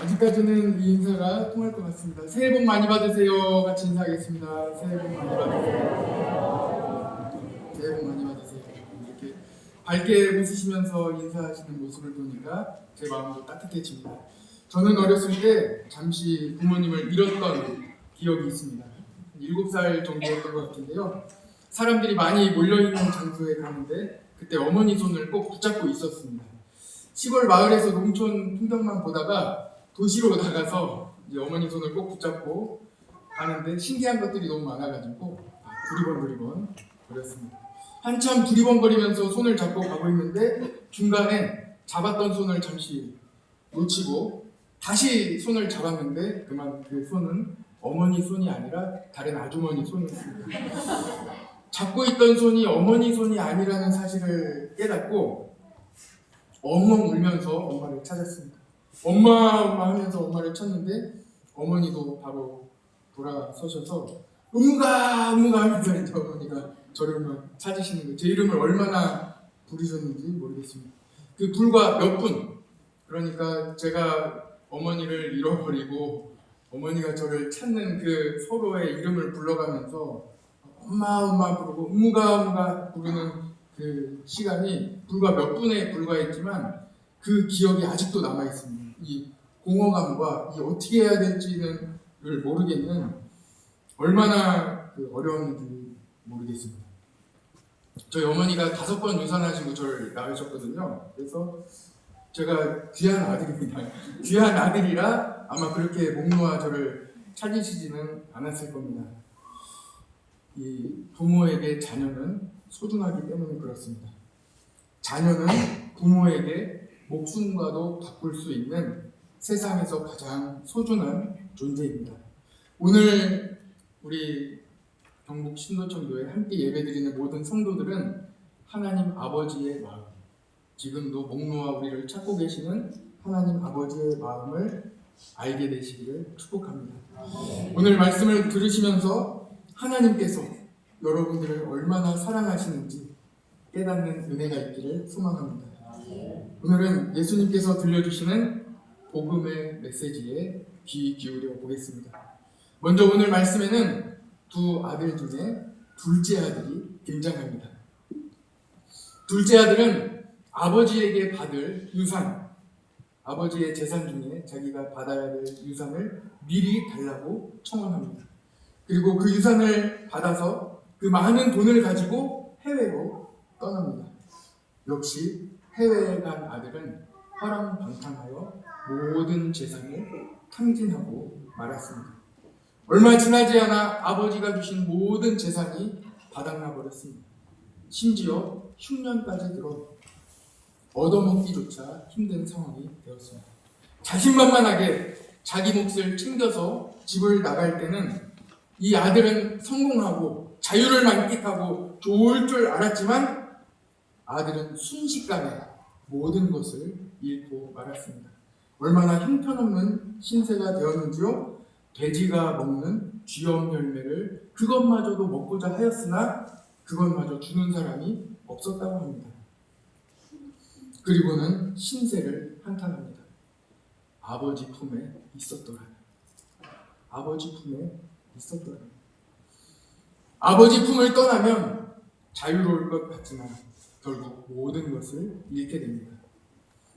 아직까지는 이 인사가 통할 것 같습니다. 새해 복 많이 받으세요. 같이 인사하겠습니다. 새해 복 많이 받으세요. 새해 복 많이 받으세요. 이렇게 밝게 웃으시면서 인사하시는 모습을 보니까 제 마음도 따뜻해집니다. 저는 어렸을 때 잠시 부모님을 잃었던 기억이 있습니다. 7살 정도였던 것 같은데요. 사람들이 많이 몰려있는 장소에 가는데 그때 어머니 손을 꼭 붙잡고 있었습니다. 시골 마을에서 농촌 풍경만 보다가 도시로 나가서 이제 어머니 손을 꼭 붙잡고 가는데 신기한 것들이 너무 많아가지고 두리번두리번 거렸습니다. 한참 두리번거리면서 손을 잡고 가고 있는데 중간에 잡았던 손을 잠시 놓치고 다시 손을 잡았는데 그만 그 손은 어머니 손이 아니라 다른 아주머니 손이었습니다. 잡고 있던 손이 어머니 손이 아니라는 사실을 깨닫고 엉엉 울면서 엄마를 찾았습니다. 엄마 하면서 엄마를 찾는데 어머니도 바로 돌아서셔서 음무가 하면서 이제 어머니가 저를 막 찾으시는 거예요. 제 이름을 얼마나 부르셨는지 모르겠습니다. 그 불과 몇 분, 그러니까 제가 어머니를 잃어버리고 어머니가 저를 찾는 그 서로의 이름을 불러가면서 엄마 부르고 음무가 부르는 그 시간이 불과 몇 분에 불과했지만 그 기억이 아직도 남아있습니다. 이 공허감과 이 어떻게 해야 될지는 모르겠는 얼마나 어려웠는지 모르겠습니다. 저희 어머니가 5번 유산하시고 저를 낳으셨거든요. 그래서 제가 귀한 아들입니다. 귀한 아들이라 아마 그렇게 목 놓아 저를 찾으시지는 않았을 겁니다. 이 부모에게 자녀는 소중하기 때문에 그렇습니다. 자녀는 부모에게 목숨과도 바꿀 수 있는 세상에서 가장 소중한 존재입니다. 오늘 우리 경북 신도청교회 함께 예배드리는 모든 성도들은 하나님 아버지의 마음, 지금도 목 놓아 우리를 찾고 계시는 하나님 아버지의 마음을 알게 되시기를 축복합니다. 오늘 말씀을 들으시면서 하나님께서 여러분들을 얼마나 사랑하시는지 깨닫는 은혜가 있기를 소망합니다. 오늘은 예수님께서 들려주시는 복음의 메시지에 귀 기울여 보겠습니다. 먼저 오늘 말씀에는 두 아들 중에 둘째 아들이 등장합니다. 둘째 아들은 아버지에게 받을 유산, 아버지의 재산 중에 자기가 받아야 될 유산을 미리 달라고 청원합니다. 그리고 그 유산을 받아서 그 많은 돈을 가지고 해외로 떠납니다. 역시 해외에 간 아들은 화랑방탕하여 모든 재산을 탕진하고 말았습니다. 얼마 지나지 않아 아버지가 주신 모든 재산이 바닥나 버렸습니다. 심지어 흉년까지 들어 얻어먹기조차 힘든 상황이 되었습니다. 자신만만하게 자기 몫을 챙겨서 집을 나갈 때는 이 아들은 성공하고 자유를 만끽하고 좋을 줄 알았지만 아들은 순식간에 모든 것을 잃고 말았습니다. 얼마나 형편없는 신세가 되었는지요. 돼지가 먹는 쥐엄 열매를 그것마저도 먹고자 하였으나 그것마저 주는 사람이 없었다고 합니다. 그리고는 신세를 한탄합니다. 아버지 품에 있었더라. 아버지 품에 있었더라. 아버지 품을 떠나면 자유로울 것 같지만 결국 모든 것을 잃게 됩니다.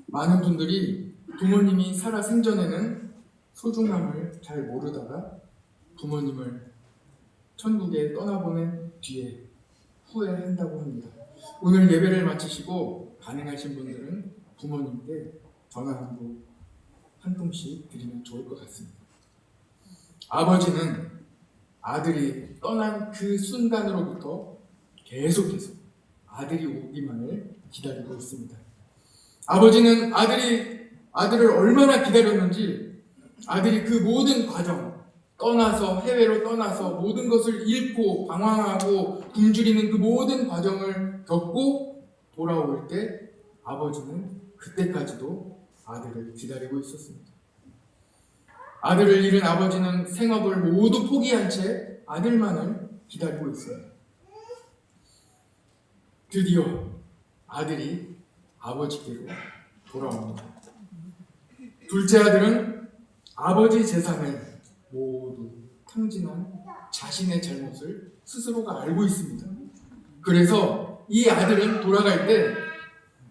많은 분들이 부모님이 살아 생전에는 소중함을 잘 모르다가 부모님을 천국에 떠나보낸 뒤에 후회한다고 합니다. 오늘 예배를 마치시고 가능하신 분들은 부모님께 전화 한 통씩 드리면 좋을 것 같습니다. 아버지는 아들이 떠난 그 순간으로부터 계속해서 아들이 오기만을 기다리고 있습니다. 아버지는 아들을 얼마나 기다렸는지 아들이 그 모든 과정, 해외로 떠나서 모든 것을 잃고 방황하고 굶주리는 그 모든 과정을 겪고 돌아올 때 아버지는 그때까지도 아들을 기다리고 있었습니다. 아들을 잃은 아버지는 생업을 모두 포기한 채 아들만을 기다리고 있습니다. 드디어 아들이 아버지께로 돌아옵니다. 둘째 아들은 아버지 재산을 모두 탕진한 자신의 잘못을 스스로가 알고 있습니다. 그래서 이 아들은 돌아갈 때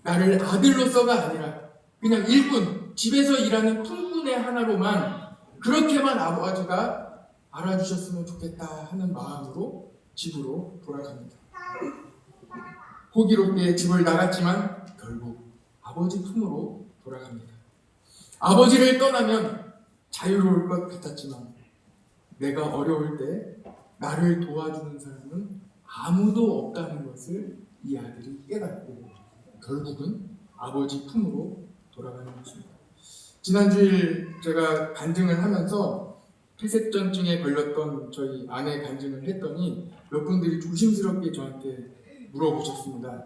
나를 아들로서가 아니라 그냥 일꾼, 집에서 일하는 품꾼의 하나로만 그렇게만 아버지가 알아주셨으면 좋겠다 하는 마음으로 집으로 돌아갑니다. 호기롭게 집을 나갔지만 결국 아버지 품으로 돌아갑니다. 아버지를 떠나면 자유로울 것 같았지만 내가 어려울 때 나를 도와주는 사람은 아무도 없다는 것을 이 아들이 깨닫고 결국은 아버지 품으로 돌아가는 것입니다. 지난주일 제가 간증을 하면서 폐색전증에 걸렸던 저희 아내 간증을 했더니 몇 분들이 조심스럽게 저한테 물어보셨습니다.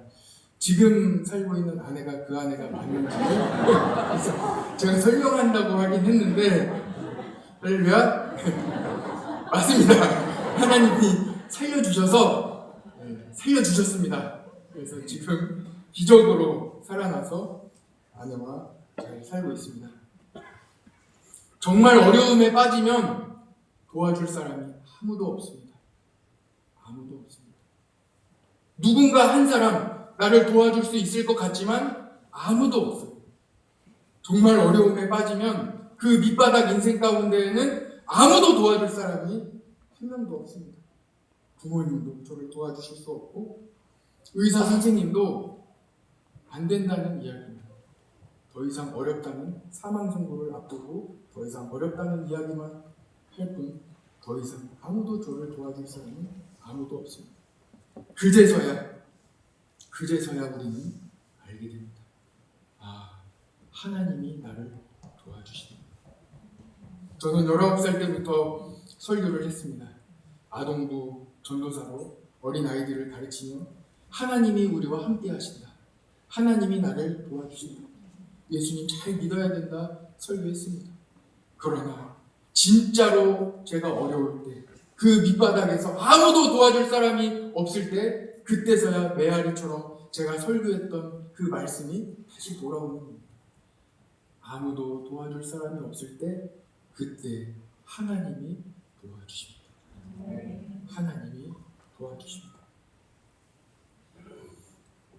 지금 살고 있는 아내가 그 아내가 맞는지. 그래서 제가 설명한다고 하긴 했는데 할렐루야. 맞습니다. 하나님이 살려주셨습니다. 그래서 지금 기적으로 살아나서 아내와 잘 살고 있습니다. 정말 어려움에 빠지면 도와줄 사람이 아무도 없습니다. 아무도 없습니다. 누군가 한 사람 나를 도와줄 수 있을 것 같지만 아무도 없어요. 정말 어려움에 빠지면 그 밑바닥 인생 가운데에는 아무도 도와줄 사람이 한 명도 없습니다. 부모님도 저를 도와주실 수 없고 의사 선생님도 안 된다는 이야기입니다. 더 이상 어렵다는 사망 선고를 앞두고 더 이상 어렵다는 이야기만 할 뿐 더 이상 아무도 저를 도와줄 사람이 아무도 없습니다. 그제서야 우리는 알게 됩니다. 아, 하나님이 나를 도와주시다. 저는 19살 때부터 설교를 했습니다. 아동부 전도사로 어린아이들을 가르치며 하나님이 우리와 함께 하신다. 하나님이 나를 도와주신다. 예수님 잘 믿어야 된다 설교했습니다. 그러나 진짜로 제가 어려울 때 그 밑바닥에서 아무도 도와줄 사람이 없을 때 그때서야 메아리처럼 제가 설교했던 그 말씀이 다시 돌아오는 겁니다. 아무도 도와줄 사람이 없을 때 그때 하나님이 도와주십니다. 하나님이 도와주십니다.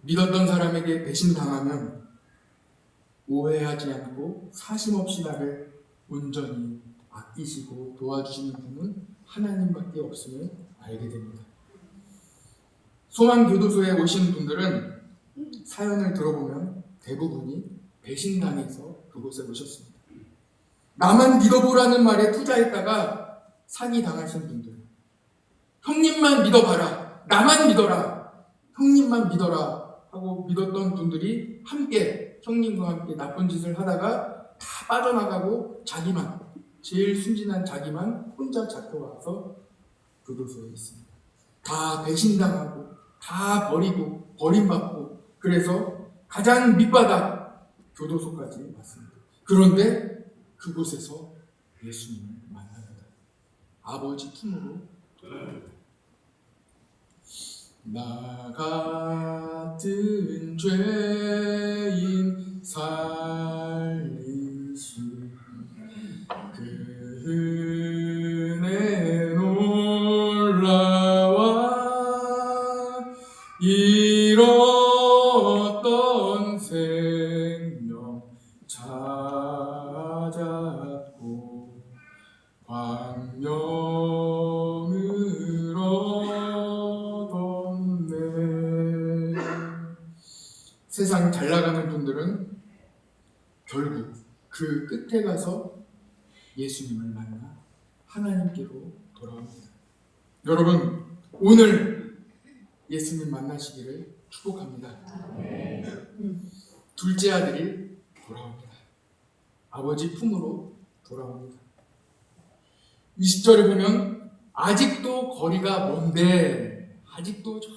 믿었던 사람에게 배신당하면 오해하지 않고 사심없이 나를 온전히 아끼시고 도와주시는 분은 하나님밖에 없음을 알게 됩니다. 소망교도소에 오신 분들은 사연을 들어보면 대부분이 배신당해서 그곳에 오셨습니다. 나만 믿어보라는 말에 투자했다가 사기당하신 분들, 형님만 믿어봐라, 나만 믿어라, 형님만 믿어라 하고 믿었던 분들이 함께 형님과 함께 나쁜 짓을 하다가 다 빠져나가고 자기만, 제일 순진한 자기만 혼자 잡혀와서 교도소에 있습니다. 다 배신당하고 다 버리고 버림받고 그래서 가장 밑바닥 교도소까지 왔습니다. 그런데 그곳에서 예수님을 만납니다. 아버지 품으로 돌아갑니다. 나 같은 죄인 살리신 그 은혜 놀라와 잃었던 생명 찾았고 광명을 얻었네. 세상 잘 나가는 분들은 결국 그 끝에 가서 예수님을 만나 하나님께로 돌아옵니다. 여러분, 오늘 예수님 만나시기를 축복합니다. 둘째 아들이 돌아옵니다. 아버지 품으로 돌아옵니다. 20절에 보면 아직도 거리가 먼데 아직도 저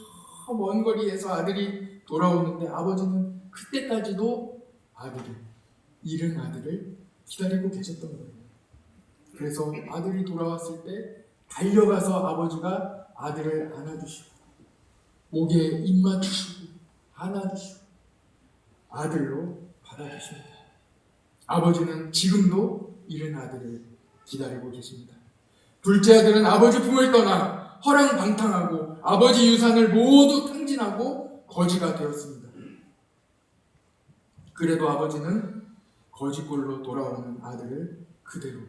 먼 거리에서 아들이 돌아오는데 아버지는 그때까지도 잃은 아들을 기다리고 계셨던 거예요. 그래서 아들이 돌아왔을 때 달려가서 아버지가 아들을 안아주시고 목에 입 맞추시고 안아주시고 아들로 받아주십니다. 아버지는 지금도 잃은 아들을 기다리고 계십니다. 둘째 아들은 아버지 품을 떠나 허랑방탕하고 아버지 유산을 모두 탕진하고 거지가 되었습니다. 그래도 아버지는 거지꼴로 돌아오는 아들을 그대로,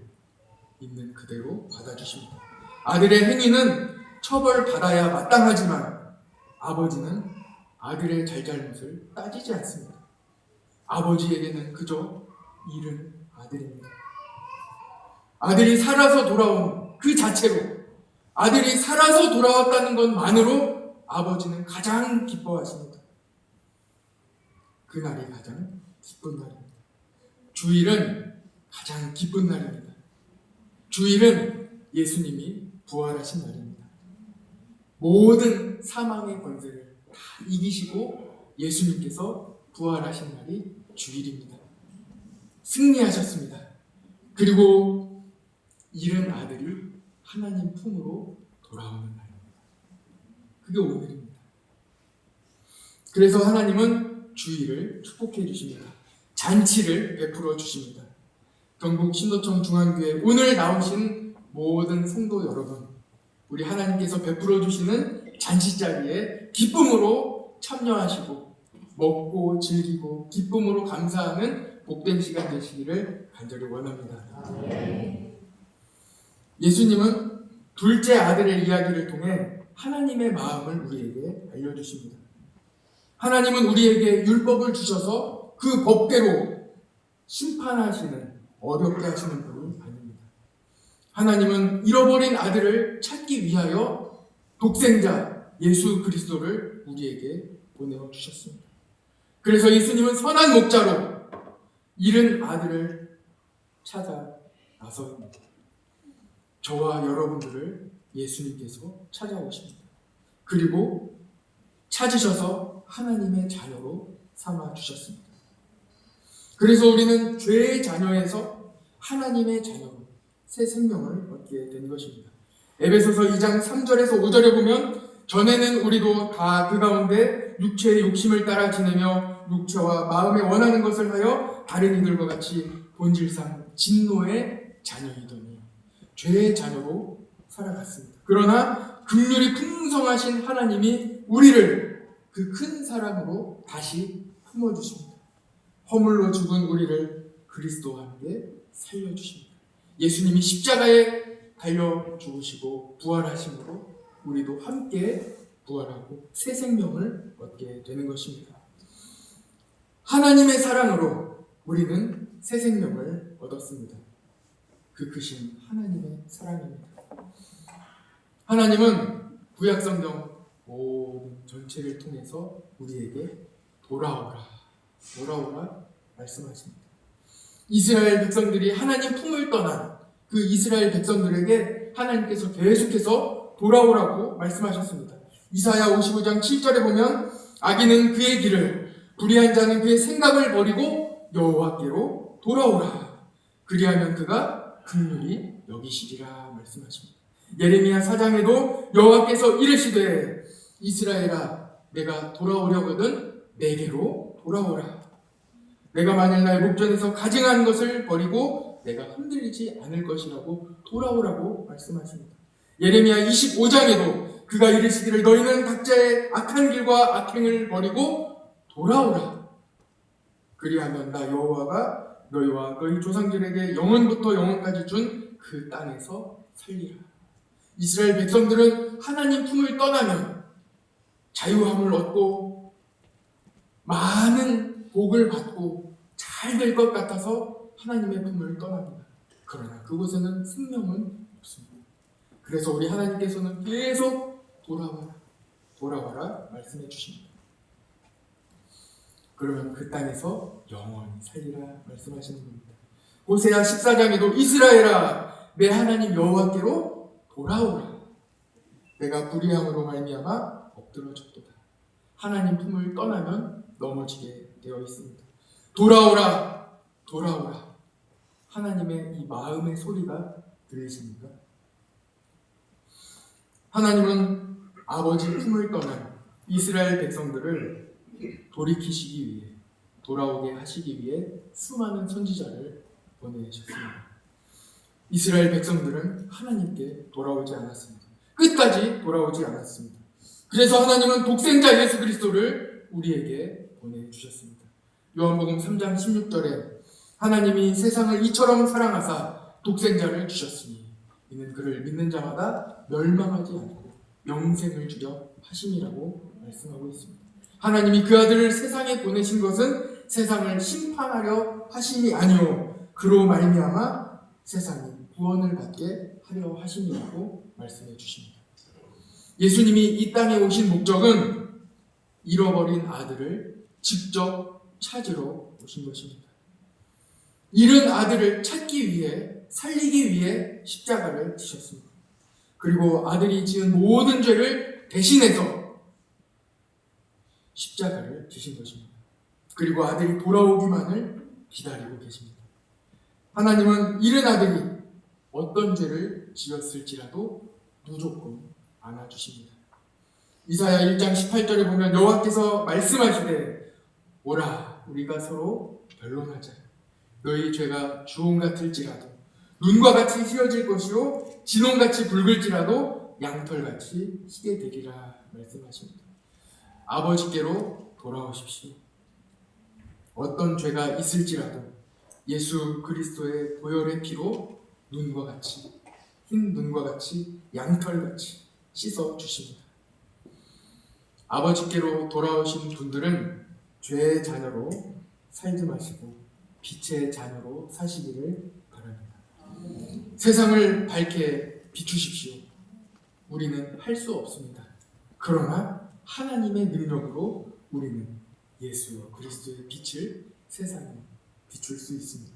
있는 그대로 받아주십니다. 아들의 행위는 처벌받아야 마땅하지만 아버지는 아들의 잘잘못을 따지지 않습니다. 아버지에게는 그저 잃은 아들입니다. 아들이 살아서 돌아온 그 자체로, 아들이 살아서 돌아왔다는 것만으로 아버지는 가장 기뻐하십니다. 그날이 가장 기쁜 날입니다. 주일은 가장 기쁜 날입니다. 주일은 예수님이 부활하신 날입니다. 모든 사망의 권세를 다 이기시고 예수님께서 부활하신 날이 주일입니다. 승리하셨습니다. 그리고 잃은 아들이 하나님 품으로 돌아오는 날입니다. 그게 오늘입니다. 그래서 하나님은 주일을 축복해 주십니다. 잔치를 베풀어 주십니다. 경북 신도청 중앙교회 오늘 나오신 모든 성도 여러분, 우리 하나님께서 베풀어 주시는 잔치자리에 기쁨으로 참여하시고 먹고 즐기고 기쁨으로 감사하는 복된 시간 되시기를 간절히 원합니다. 예수님은 둘째 아들의 이야기를 통해 하나님의 마음을 우리에게 알려주십니다. 하나님은 우리에게 율법을 주셔서 그 법대로 심판하시는, 어렵게 하시는 분이 아닙니다. 하나님은 잃어버린 아들을 찾기 위하여 독생자 예수 그리스도를 우리에게 보내주셨습니다. 그래서 예수님은 선한 목자로 잃은 아들을 찾아 나섭니다. 저와 여러분들을 예수님께서 찾아오십니다. 그리고 찾으셔서 하나님의 자녀로 삼아주셨습니다. 그래서 우리는 죄의 자녀에서 하나님의 자녀로 새 생명을 얻게 된 것입니다. 에베소서 2장 3절에서 5절에 보면 전에는 우리도 다 그 가운데 육체의 욕심을 따라 지내며 육체와 마음에 원하는 것을 하여 다른 이들과 같이 본질상 진노의 자녀이더니 죄의 자녀로 살아갔습니다. 그러나 긍휼이 풍성하신 하나님이 우리를 그 큰 사랑으로 다시 품어주십니다. 허물로 죽은 우리를 그리스도와 함께 살려주십니다. 예수님이 십자가에 달려 죽으시고 부활하심으로 우리도 함께 부활하고 새 생명을 얻게 되는 것입니다. 하나님의 사랑으로 우리는 새 생명을 얻었습니다. 그 크신 하나님의 사랑입니다. 하나님은 구약성경 모든 전체를 통해서 우리에게 돌아오라 말씀하십니다. 이스라엘 백성들이 하나님 품을 떠난 그 이스라엘 백성들에게 하나님께서 계속해서 돌아오라고 말씀하셨습니다. 이사야 55장 7절에 보면 악인은 그의 길을, 불의한 자는 그의 생각을 버리고 여호와께로 돌아오라. 그리하면 그가 긍휼히 여기시리라 말씀하십니다. 예레미야 4장에도 여호와께서 이르시되 이스라엘아, 내가 돌아오려거든 내게로 돌아오라. 내가 만일 나의 목전에서 가증한 것을 버리고 내가 흔들리지 않을 것이라고 돌아오라고 말씀하십니다. 예레미야 25장에도 그가 이르시기를 너희는 각자의 악한 길과 악행을 버리고 돌아오라. 그리하면 나 여호와가 너희와 너희 조상들에게 영원부터 영원까지 준 그 땅에서 살리라. 이스라엘 백성들은 하나님 품을 떠나면 자유함을 얻고 많은 복을 받고 잘 될 것 같아서 하나님의 품을 떠납니다. 그러나 그곳에는 생명은 없습니다. 그래서 우리 하나님께서는 계속 돌아와라 말씀해 주십니다. 그러면 그 땅에서 영원히 살리라 말씀하시는 겁니다. 호세아 14장에도 이스라엘아, 내 하나님 여호와께로 돌아오라. 내가 불의함으로 말미암아 엎드러졌도다. 하나님 품을 떠나면 넘어지게 되어 있습니다. 돌아오라. 하나님의 이 마음의 소리가 들리십니까? 하나님은 아버지 품을 떠난 이스라엘 백성들을 돌이키시기 위해, 돌아오게 하시기 위해 수많은 선지자를 보내셨습니다. 이스라엘 백성들은 하나님께 돌아오지 않았습니다. 끝까지 돌아오지 않았습니다. 그래서 하나님은 독생자 예수 그리스도를 우리에게 보내주셨습니다. 요한복음 3장 16절에 하나님이 세상을 이처럼 사랑하사 독생자를 주셨으니 이는 그를 믿는 자마다 멸망하지 않고 영생을 주려 하심이라고 말씀하고 있습니다. 하나님이 그 아들을 세상에 보내신 것은 세상을 심판하려 하심이 아니요 그로 말미암아 세상이 구원을 받게 하려 하심이라고 말씀해 주십니다. 예수님이 이 땅에 오신 목적은 잃어버린 아들을 직접 찾으러 오신 것입니다. 잃은 아들을 찾기 위해, 살리기 위해 십자가를 지셨습니다. 그리고 아들이 지은 모든 죄를 대신해서 십자가를 지신 것입니다. 그리고 아들이 돌아오기만을 기다리고 계십니다. 하나님은 잃은 아들이 어떤 죄를 지었을지라도 무조건 안아주십니다. 이사야 1장 18절에 보면 여호와께서 말씀하시되 오라 우리가 서로 변론하자. 너희 죄가 주홍 같을지라도 눈과 같이 휘어질 것이요 진홍같이 붉을지라도 양털같이 희게 되리라 말씀하십니다. 아버지께로 돌아오십시오. 어떤 죄가 있을지라도 예수 그리스도의 보혈의 피로 눈과 같이 흰 눈과 같이 양털같이 씻어 주십니다. 아버지께로 돌아오신 분들은 죄의 자녀로 살지 마시고 빛의 자녀로 사시기를 바랍니다. 세상을 밝게 비추십시오. 우리는 할 수 없습니다. 그러나 하나님의 능력으로 우리는 예수 그리스도의 빛을 세상에 비출 수 있습니다.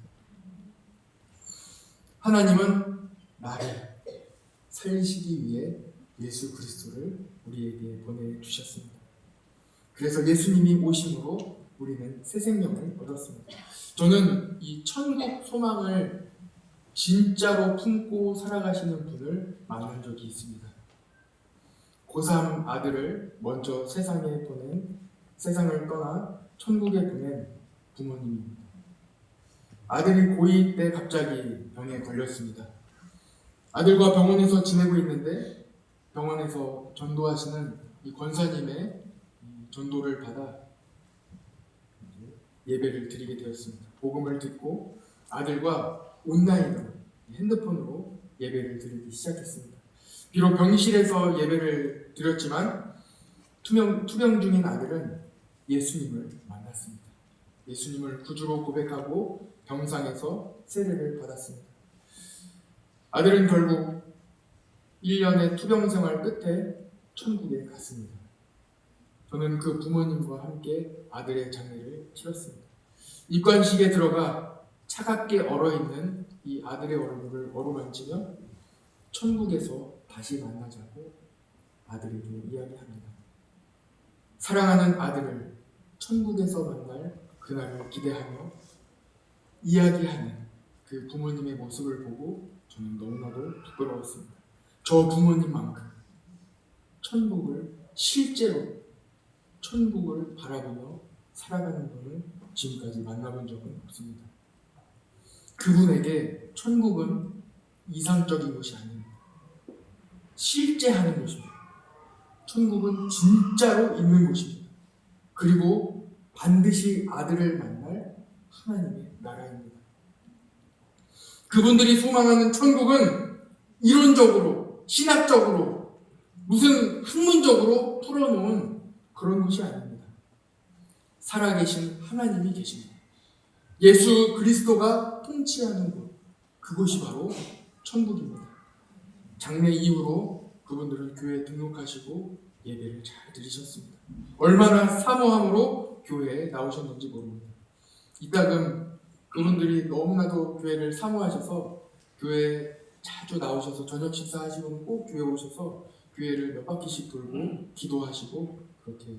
하나님은 나를 살리시기 위해 예수 그리스도를 우리에게 보내주셨습니다. 그래서 예수님이 오심으로 우리는 새 생명을 얻었습니다. 저는 이 천국 소망을 진짜로 품고 살아가시는 분을 만난 적이 있습니다. 고3 아들을 먼저 세상을 떠나 천국에 보낸 부모님입니다. 아들이 고2 때 갑자기 병에 걸렸습니다. 아들과 병원에서 지내고 있는데 병원에서 전도하시는 이 권사님의 전도를 받아 예배를 드리게 되었습니다. 복음을 듣고 아들과 온라인으로 핸드폰으로 예배를 드리기 시작했습니다. 비록 병실에서 예배를 드렸지만 투병 중인 아들은 예수님을 만났습니다. 예수님을 구주로 고백하고 병상에서 세례를 받았습니다. 아들은 결국 1년의 투병 생활 끝에 천국에 갔습니다. 저는 그 부모님과 함께 아들의 장례를 치렀습니다. 입관식에 들어가 차갑게 얼어있는 이 아들의 얼굴을 어루만지며 천국에서 다시 만나자고 아들에게 이야기합니다. 사랑하는 아들을 천국에서 만날 그날을 기대하며 이야기하는 그 부모님의 모습을 보고 저는 너무나도 부끄러웠습니다. 저 부모님만큼 실제로 천국을 바라보며 살아가는 분을 지금까지 만나본 적은 없습니다. 그분에게 천국은 이상적인 것이 아닙니다. 실제 하는 것입니다. 천국은 진짜로 있는 곳입니다. 그리고 반드시 아들을 만날 하나님의 나라입니다. 그분들이 소망하는 천국은 이론적으로, 신학적으로, 무슨 학문적으로 풀어놓은 그런 곳이 아닙니다. 살아계신 하나님이 계십니다. 예수 그리스도가 통치하는 곳, 그곳이 바로 천국입니다. 장례 이후로 그분들은 교회에 등록하시고 예배를 잘 드리셨습니다. 얼마나 사모함으로 교회에 나오셨는지 모릅니다. 이따금 그분들이 너무나도 교회를 사모하셔서 교회에 자주 나오셔서 저녁 식사하시고는 꼭 교회 오셔서 교회를 몇 바퀴씩 돌고 기도하시고 그렇게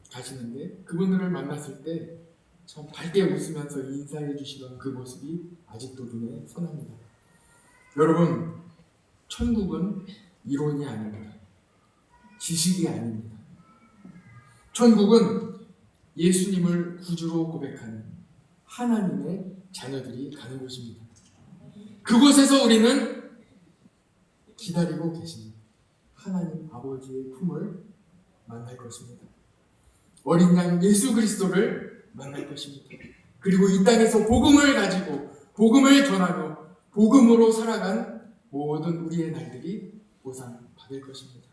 가시는데 그분들을 만났을 때 참 밝게 웃으면서 인사해 주시던 그 모습이 아직도 눈에 선합니다. 여러분, 천국은 이론이 아닙니다. 지식이 아닙니다. 천국은 예수님을 구주로 고백하는 하나님의 자녀들이 가는 곳입니다. 그곳에서 우리는 기다리고 계신 하나님 아버지의 품을 만날 것입니다. 어린 양 예수 그리스도를 만날 것입니다. 그리고 이 땅에서 복음을 가지고 복음을 전하며 복음으로 살아간 모든 우리의 날들이 보상받을 것입니다.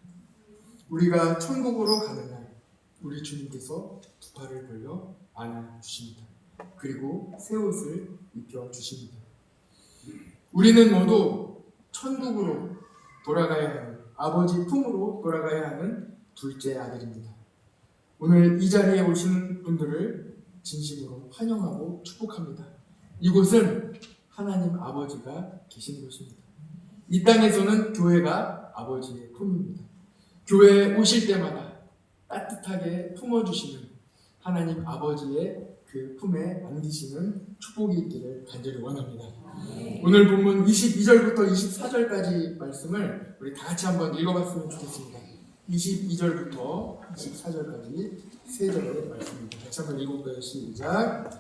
우리가 천국으로 가는 날 우리 주님께서 두 팔을 벌려 안아주십니다. 그리고 새 옷을 입혀주십니다. 우리는 모두 천국으로 돌아가야 하는, 아버지 품으로 돌아가야 하는 둘째 아들입니다. 오늘 이 자리에 오신 분들을 진심으로 환영하고 축복합니다. 이곳은 하나님 아버지가 계신 곳입니다. 이 땅에서는 교회가 아버지의 품입니다. 교회에 오실 때마다 따뜻하게 품어주시는 하나님 아버지의 그 품에 안기시는 축복이 있기를 간절히 원합니다. 오늘 본문 22절부터 24절까지 말씀을 우리 다 같이 한번 읽어봤으면 좋겠습니다. 22절부터 24절까지 세 절의 말씀입니다. 같이 한번 읽어볼까요? 시작.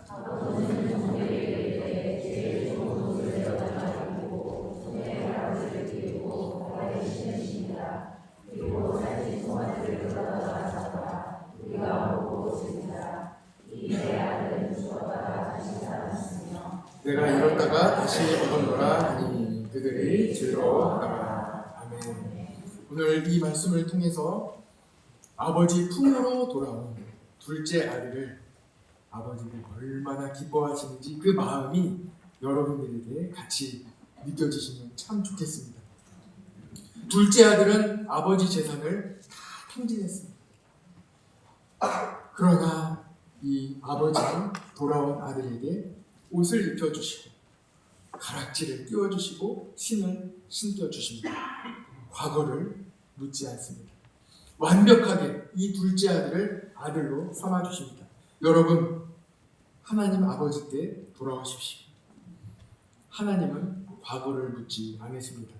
내가 잃었다가 다시 얻었노라 하니 그들이 즐거워하더라. 아멘. 오늘 이 말씀을 통해서 아버지 품으로 돌아온 둘째 아들을 아버지가 얼마나 기뻐하시는지 그 마음이 여러분들에게 같이 느껴지시면 참 좋겠습니다. 둘째 아들은 아버지 재산을 다 탕진했습니다. 그러나 이 아버지는 돌아온 아들에게 옷을 입혀주시고 가락지를 띄워주시고 신을 신겨주십니다. 과거를 묻지 않습니다. 완벽하게 이 둘째 아들을 아들로 삼아주십니다. 여러분, 하나님 아버지 때 돌아오십시오. 하나님은 과거를 묻지 않으십니다.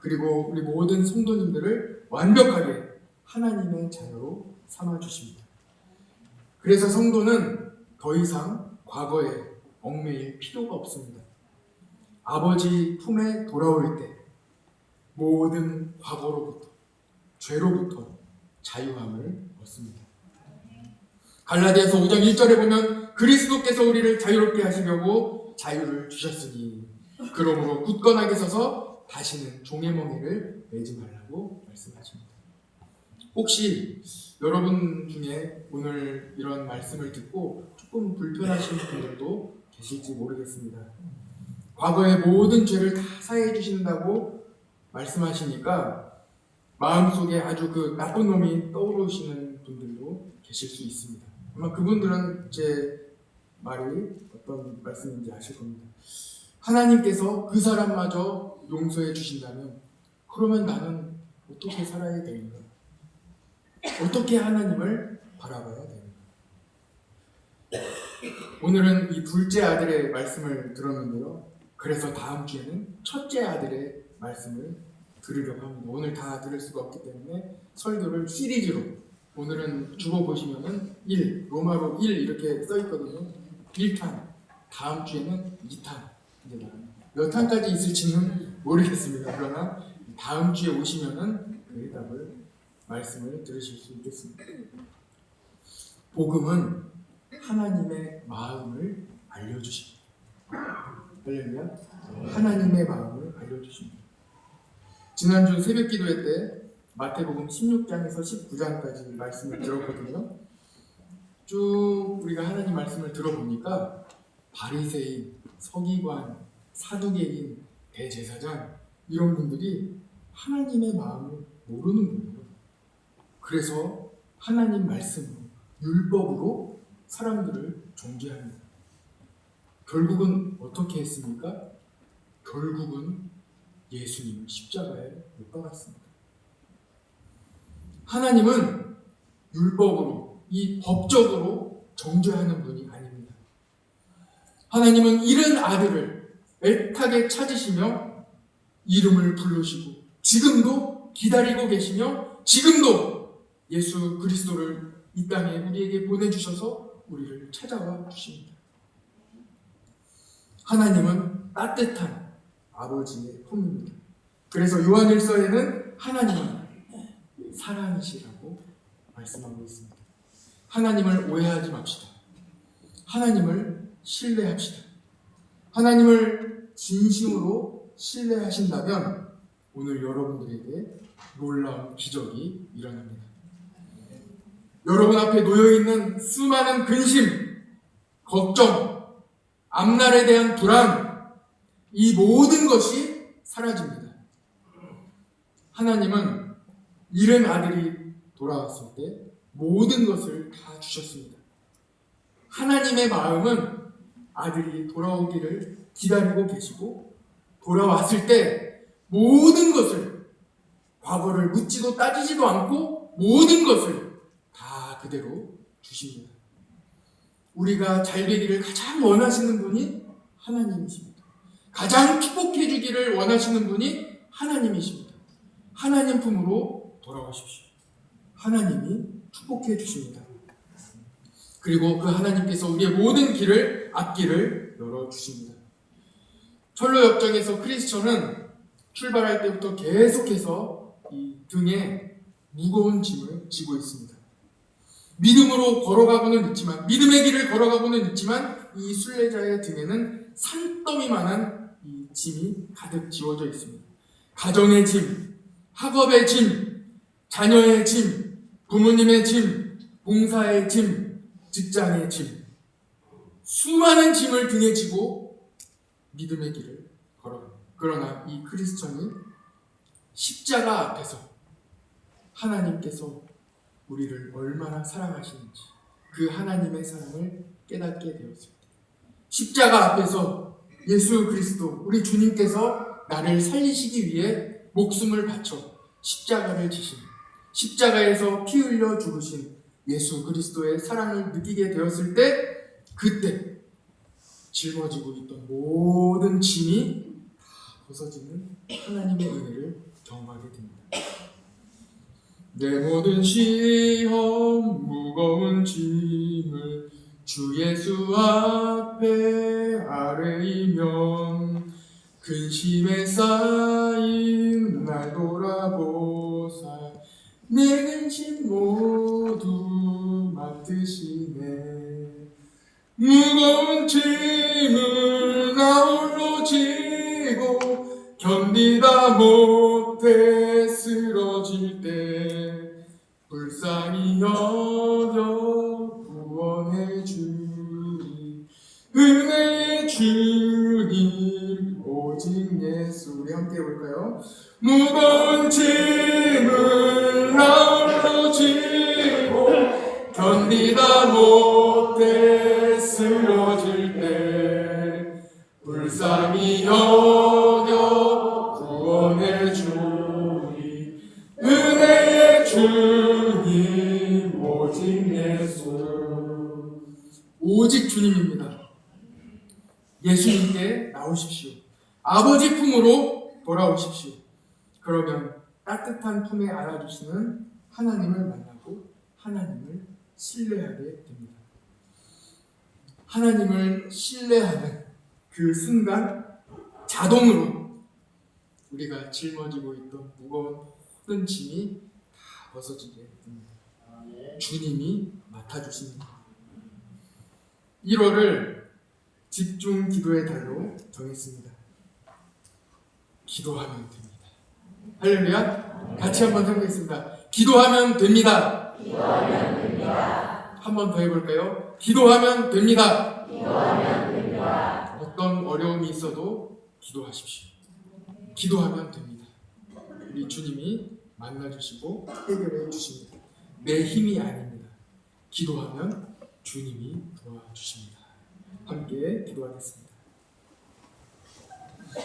그리고 우리 모든 성도님들을 완벽하게 하나님의 자녀로 삼아주십니다. 그래서 성도는 더 이상 과거에 얽매일 필요가 없습니다. 아버지 품에 돌아올 때 모든 과거로부터, 죄로부터 자유함을 얻습니다. 갈라디아서 5장 1절에 보면 그리스도께서 우리를 자유롭게 하시려고 자유를 주셨으니 그러므로 굳건하게 서서 다시는 종의 멍에를 매지 말라고 말씀하십니다. 혹시 여러분 중에 오늘 이런 말씀을 듣고 조금 불편하신 분들도 계실지 모르겠습니다. 과거의 모든 죄를 다 사해 주신다고 말씀하시니까 마음속에 아주 그 나쁜 놈이 떠오르시는 분들도 계실 수 있습니다. 아마 그분들은 제 말이 어떤 말씀인지 아실 겁니다. 하나님께서 그 사람마저 용서해 주신다면 그러면 나는 어떻게 살아야 되는가? 어떻게 하나님을 바라봐야 되는가? 오늘은 이 둘째 아들의 말씀을 들었는데요. 그래서 다음 주에는 첫째 아들의 말씀을 들으려고 합니다. 오늘 다 들을 수가 없기 때문에 설교를 시리즈로, 오늘은 주보 보시면은 1, 로마로 1 이렇게 써 있거든요. 1탄, 다음 주에는 2탄. 이제 몇 탄까지 있을지는 모르겠습니다. 그러나 다음 주에 오시면은 그 해답을, 말씀을 들으실 수 있겠습니다. 복음은 하나님의 마음을 알려주십니다. 할렐루야. 하나님의 마음을 알려주십니다. 지난주 새벽 기도회 때 마태복음 16장에서 19장까지 말씀을 들었거든요. 쭉 우리가 하나님 말씀을 들어보니까 바리새인, 서기관, 사두개인, 대제사장 이런 분들이 하나님의 마음을 모르는 거예요. 그래서 하나님 말씀으로, 율법으로 사람들을 정죄합니다. 결국은 어떻게 했습니까? 결국은 예수님을 십자가에 못 박았습니다. 하나님은 율법으로, 이 법적으로 정죄하는 분이 아닙니다. 하나님은 잃은 아들을 애타게 찾으시며 이름을 부르시고 지금도 기다리고 계시며 지금도 예수 그리스도를 이 땅에 우리에게 보내주셔서 우리를 찾아와 주십니다. 하나님은 따뜻한 아버지의 품입니다. 그래서 요한일서에는 하나님은 사랑이시라고 말씀하고 있습니다. 하나님을 오해하지 맙시다. 하나님을 신뢰합시다. 하나님을 진심으로 신뢰하신다면 오늘 여러분들에게 놀라운 기적이 일어납니다. 여러분 앞에 놓여있는 수많은 근심, 걱정, 앞날에 대한 불안, 이 모든 것이 사라집니다. 하나님은 잃은 아들이 돌아왔을 때 모든 것을 다 주셨습니다. 하나님의 마음은 아들이 돌아오기를 기다리고 계시고 돌아왔을 때 모든 것을 과거를 묻지도 따지지도 않고 모든 것을 다 그대로 주십니다. 우리가 잘 되기를 가장 원하시는 분이 하나님이십니다. 가장 축복해 주기를 원하시는 분이 하나님이십니다. 하나님 품으로 돌아오십시오. 하나님이 축복해 주십니다. 그리고 그 하나님께서 우리의 모든 길을 앞길을 열어주십니다. 철로 역정에서 크리스천은 출발할 때부터 계속해서 이 등에 무거운 짐을 지고 있습니다. 믿음으로 걸어가고는 있지만, 믿음의 길을 걸어가고는 있지만 이 순례자의 등에는 산더미만한 이 짐이 가득 지워져 있습니다. 가정의 짐, 학업의 짐, 자녀의 짐, 부모님의 짐, 봉사의 짐, 직장의 짐, 수많은 짐을 등에 지고 믿음의 길을 걸어갑니다. 그러나 이 크리스천이 십자가 앞에서 하나님께서 우리를 얼마나 사랑하시는지 그 하나님의 사랑을 깨닫게 되었을 때, 십자가 앞에서 예수 그리스도 우리 주님께서 나를 살리시기 위해 목숨을 바쳐 십자가를 지신, 십자가에서 피 흘려 죽으신 예수 그리스도의 사랑을 느끼게 되었을 때, 그때 짊어지고 있던 모든 짐이 다 벗어지는 하나님의 은혜를 경험하게 됩니다. 내 모든 시험 무거운 짐을 주 예수 앞에 아뢰이면 근심에 쌓인 날 돌아보사 내 근심 모두 맡으시네. 무거운 짐을 나 홀로 지고 견디다 못해 쓰러질 때 불쌍히 여겨 구원해 주니 은혜의 주님 오직 예수. 우리 함께 해볼까요? 무거운 짐을 나 홀로 지고 견디다 못해 쓰러질 때 불쌍히 여겨 구원해 주니 은혜의 주님 오직 예수. 오직 주님입니다. 예수님께 나오십시오. 아버지 품으로 돌아오십시오. 그러면 따뜻한 품에 안아주시는 하나님을 만나고 하나님을 신뢰하게 됩니다. 하나님을 신뢰하는 그 순간 자동으로 우리가 짊어지고 있던 무거운 모든 짐이 다 벗어지게 됩니다. 주님이 맡아주십니다. 1월을 집중 기도의 달로 정했습니다. 기도하면 됩니다. 할렐루야. 같이 한번 해보겠습니다. 기도하면 됩니다. 기도하면 됩니다. 한 번 더 해볼까요? 기도하면 됩니다. 기도하면 됩니다. 어떤 어려움이 있어도 기도하십시오. 기도하면 됩니다. 우리 주님이 만나주시고 해결해 주십니다. 내 힘이 아닙니다. 기도하면 주님이 도와주십니다. 함께 기도하겠습니다.